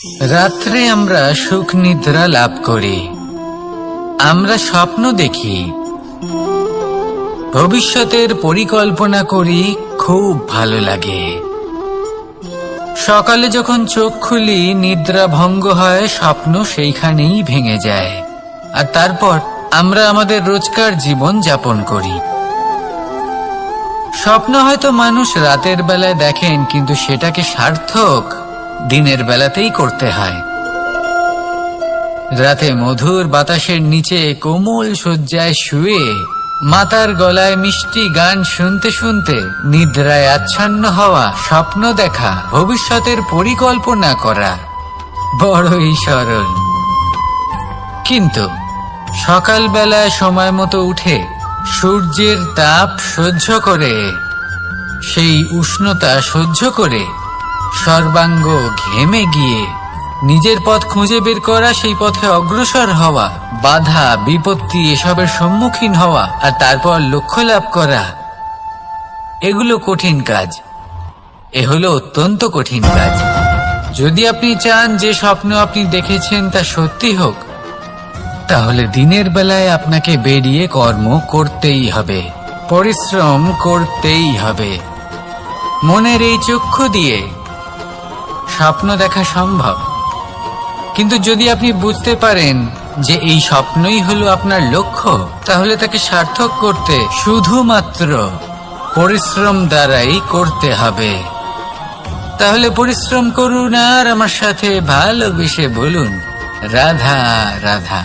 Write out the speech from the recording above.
রাত্রে আমরা সুখ নিদ্রা লাভ করি, আমরা স্বপ্ন দেখি, ভবিষ্যতের পরিকল্পনা করি, খুব ভালো লাগে। সকালে যখন চোখ খুলি নিদ্রা ভঙ্গ হয়, স্বপ্ন সেইখানেই ভেঙে যায়, আর তারপর আমরা আমাদের রোজকার জীবন যাপন করি। স্বপ্ন হয়তো মানুষ রাতের বেলায় দেখেন, কিন্তু সেটাকে সার্থক দিনের বেলাতেই করতে হয়। রাতে মধুর বাতাসের নিচে কোমল শয্যায় শুয়ে মাতার গলায় মিষ্টি গান শুনতে শুনতে নিদ্রায় আচ্ছন্ন হওয়া, স্বপ্ন দেখা, ভবিষ্যতের পরিকল্পনা করা বড়ই সরল। কিন্তু সকালবেলায় সময় মতো উঠে সূর্যের তাপ সহ্য করে, সেই উষ্ণতা সহ্য করে সর্বাঙ্গ ঘেমে গিয়ে নিজের পথ খুঁজে বের করা, সেই পথে অগ্রসর হওয়া, বাধা বিপত্তি এসবের সম্মুখীন হওয়া, আর তারপর লক্ষ্য লাভ করা, এগুলো কঠিন কাজ। এ হলো অত্যন্ত কঠিন কাজ। যদি আপনি চান যে স্বপ্ন আপনি দেখেছেন তা সত্যি হোক, তাহলে দিনের বেলায় আপনাকে বেরিয়ে কর্ম করতেই হবে, পরিশ্রম করতেই হবে। মনের এই চক্ষু দিয়ে স্বপ্ন দেখা সম্ভব, কিন্তু যদি আপনি বুঝতে পারেন যে এই স্বপ্নই হলো আপনার লক্ষ্য, তাহলে তাকে সার্থক করতে শুধুমাত্র পরিশ্রম দ্বারাই করতে হবে। তাহলে পরিশ্রম করুন আর আমার সাথে ভালোবেসে বলুন, রাধা রাধা।